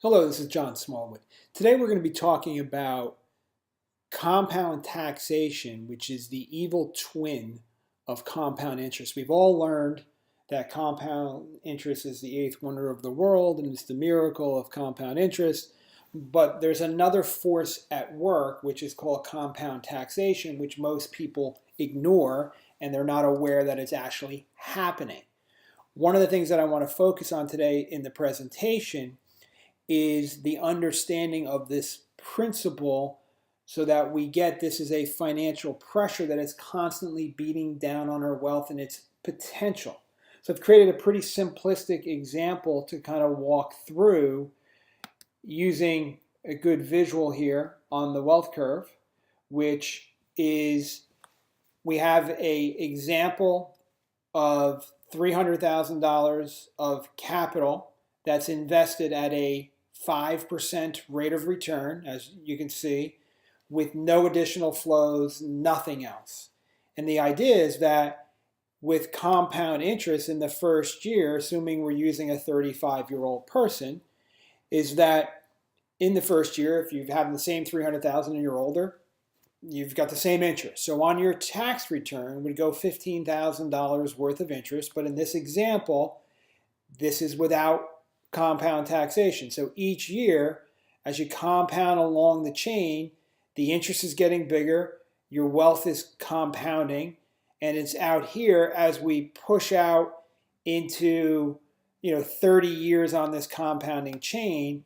Hello, this is John Smallwood. Today we're going to be talking about compound taxation, which is the evil twin of compound interest. We've all learned that compound interest is the eighth wonder of the world and it's the miracle of compound interest. But there's another force at work, which is called compound taxation, which most people ignore and they're not aware that it's actually happening. One of the things that I want to focus on today in the presentation is the understanding of this principle so that we get this is a financial pressure that is constantly beating down on our wealth and its potential. So I've created a pretty simplistic example to kind of walk through using a good visual here on the wealth curve, which is we have an example of $300,000 of capital that's invested at a 5% rate of return, as you can see, with no additional flows, nothing else. And the idea is that with compound interest in the first year, assuming we're using a 35-year-old person, is that in the first year, if you've had the same 300,000 and you're older, you've got the same interest. So on your tax return would go $15,000 worth of interest, but in this example, this is without compound taxation. So each year, as you compound along the chain, the interest is getting bigger, your wealth is compounding, and it's out here as we push out into 30 years on this compounding chain,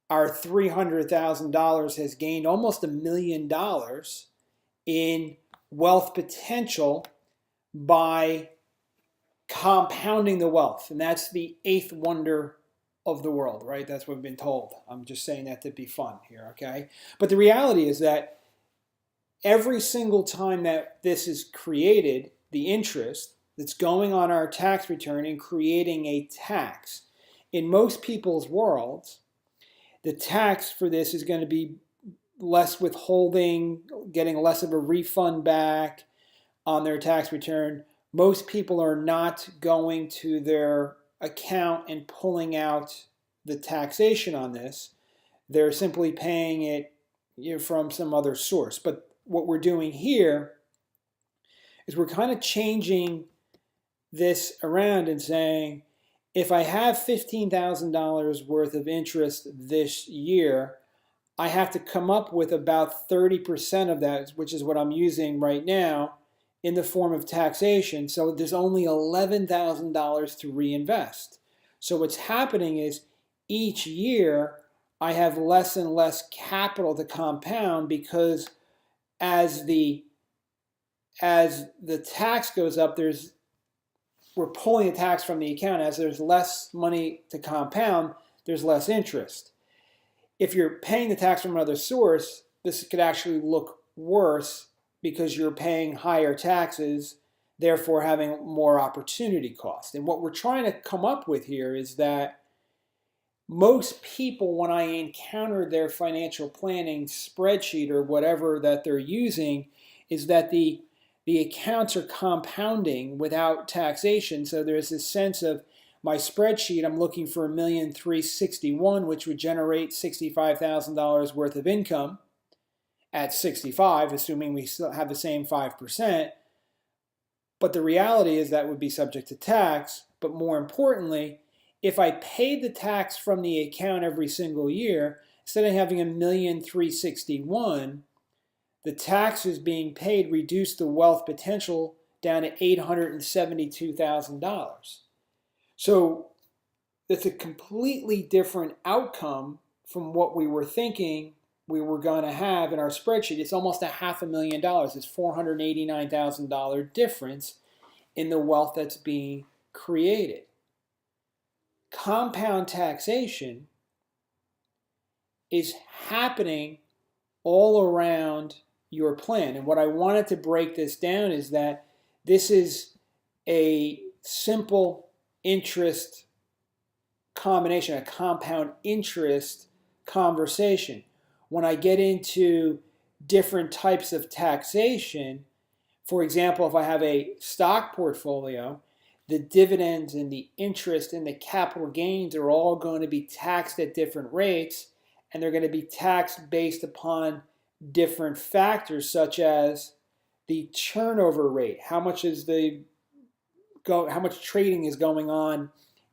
our $300,000 has gained almost $1 million in wealth potential by compounding the wealth. And that's the eighth wonder of the world, right? That's what we've been told. I'm just saying that to be fun here, okay? But the reality is that every single time that this is created, the interest that's going on our tax return and creating a tax, in most people's worlds, the tax for this is going to be less withholding, getting less of a refund back on their tax return. Most people are not going to their account and pulling out the taxation on this. They're simply paying it from some other source. But what we're doing here is we're kind of changing this around and saying, if I have $15,000 worth of interest this year, I have to come up with about 30% of that, which is what I'm using right now, in the form of taxation. So there's only $11,000 to reinvest. So what's happening is each year I have less and less capital to compound because as the tax goes up, we're pulling the tax from the account. As there's less money to compound, there's less interest. If you're paying the tax from another source, this could actually look worse because you're paying higher taxes, therefore having more opportunity cost. And what we're trying to come up with here is that most people, when I encounter their financial planning spreadsheet or whatever that they're using, is that the accounts are compounding without taxation. So there's this sense of my spreadsheet, I'm looking for $1,361,000, which would generate $65,000 worth of income at 65, assuming we still have the same 5%. But the reality is that would be subject to tax. But more importantly, if I paid the tax from the account every single year, instead of having $1,361,000, the taxes being paid reduced the wealth potential down to $872,000. So it's a completely different outcome from what we were thinking we were going to have in our spreadsheet. It's almost $500,000. It's $489,000 difference in the wealth that's being created. Compound taxation is happening all around your plan. And what I wanted to break this down is that this is a simple interest combination, a compound interest conversation. When I get into different types of taxation, for example, if I have a stock portfolio, the dividends and the interest and the capital gains are all going to be taxed at different rates, and they're going to be taxed based upon different factors such as the turnover rate, how much trading is going on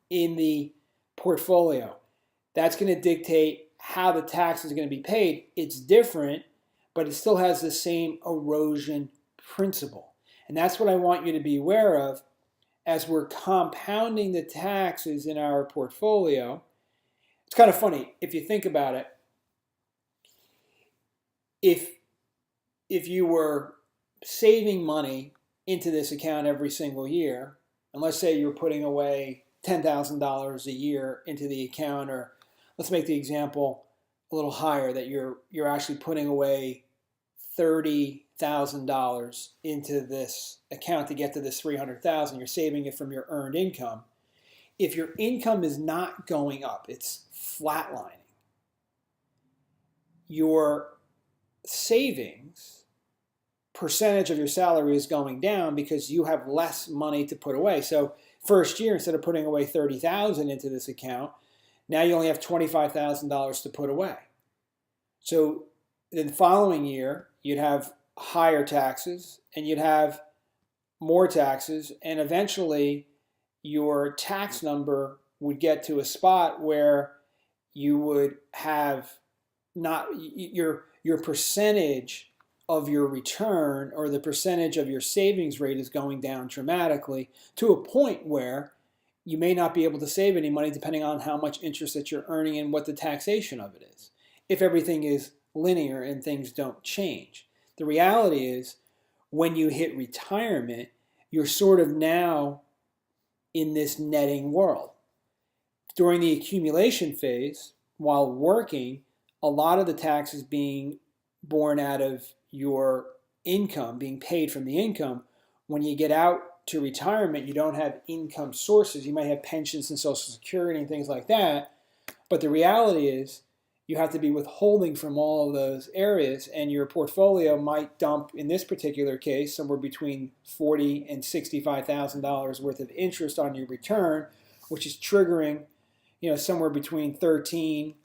in the portfolio. That's going to dictate how the tax is going to be paid. It's different, but it still has the same erosion principle. And that's what I want you to be aware of as we're compounding the taxes in our portfolio. It's kind of funny if you think about it. If you were saving money into this account every single year, and let's say you're putting away $10,000 a year into the account, or let's make the example a little higher, that you're actually putting away $30,000 into this account to get to this $300,000. You're saving it from your earned income. If your income is not going up, it's flatlining, your savings percentage of your salary is going down because you have less money to put away. So first year, instead of putting away $30,000 into this account, now you only have $25,000 to put away. So the following year, you'd have higher taxes and you'd have more taxes, and eventually your tax number would get to a spot where you would have not your percentage of your return, or the percentage of your savings rate, is going down dramatically to a point where you may not be able to save any money depending on how much interest that you're earning and what the taxation of it is, if everything is linear and things don't change. The reality is, when you hit retirement, you're sort of now in this netting world. During the accumulation phase, while working, a lot of the tax is being borne out of your income, being paid from the income. When you get out to retirement, you don't have income sources. You might have pensions and Social Security and things like that, but the reality is you have to be withholding from all of those areas, and your portfolio might dump, in this particular case, somewhere between $40,000 and $65,000 worth of interest on your return, which is triggering, somewhere between $13,000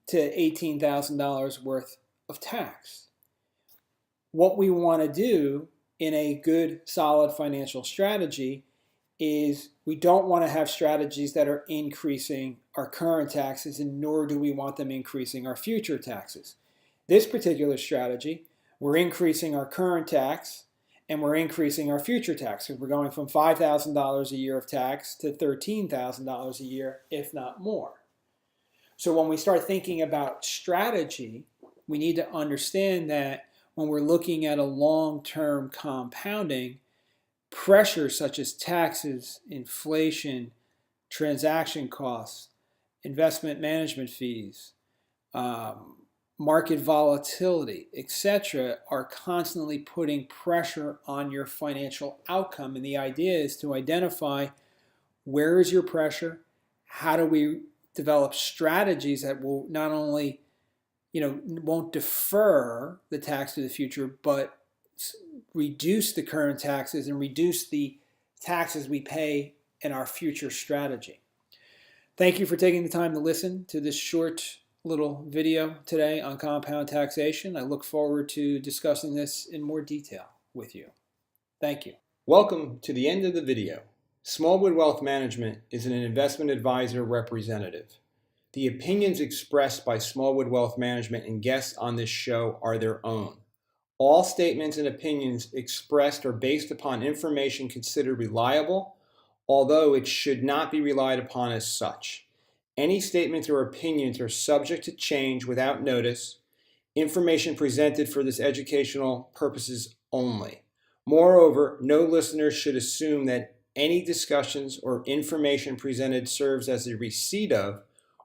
to $18,000 worth of tax. What we want to do in a good, solid financial strategy is we don't want to have strategies that are increasing our current taxes, and nor do we want them increasing our future taxes. This particular strategy, we're increasing our current tax and we're increasing our future tax. So we're going from $5,000 a year of tax to $13,000 a year, if not more. So when we start thinking about strategy, we need to understand that when we're looking at a long-term compounding, pressures such as taxes, inflation, transaction costs, investment management fees, market volatility, etc., are constantly putting pressure on your financial outcome. And the idea is to identify, where is your pressure? How do we develop strategies that will not only, won't defer the tax to the future, but reduce the current taxes and reduce the taxes we pay in our future strategy. Thank you for taking the time to listen to this short little video today on compound taxation. I look forward to discussing this in more detail with you. Thank you. Welcome to the end of the video. Smallwood Wealth Management is an investment advisor representative. The opinions expressed by Smallwood Wealth Management and guests on this show are their own. All statements and opinions expressed are based upon information considered reliable, although it should not be relied upon as such. Any statements or opinions are subject to change without notice. Information presented for this educational purposes only. Moreover, no listener should assume that any discussions or information presented serves as a receipt of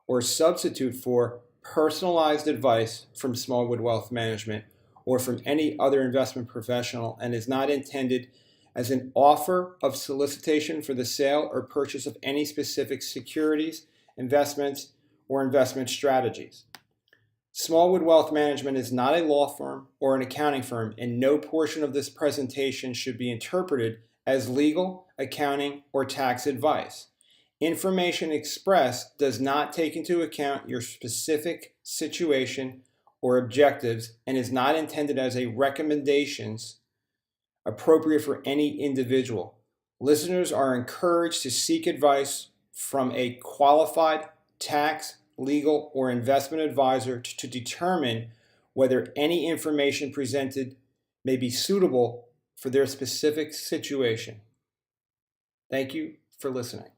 or substitute for personalized advice from Smallwood Wealth Management or from any other investment professional, and is not intended as an offer of solicitation for the sale or purchase of any specific securities, investments, or investment strategies. Smallwood Wealth Management is not a law firm or an accounting firm, and no portion of this presentation should be interpreted as legal, accounting, or tax advice. Information expressed does not take into account your specific situation or objectives and is not intended as a recommendations appropriate for any individual. Listeners are encouraged to seek advice from a qualified tax, legal, or investment advisor to determine whether any information presented may be suitable for their specific situation. Thank you for listening.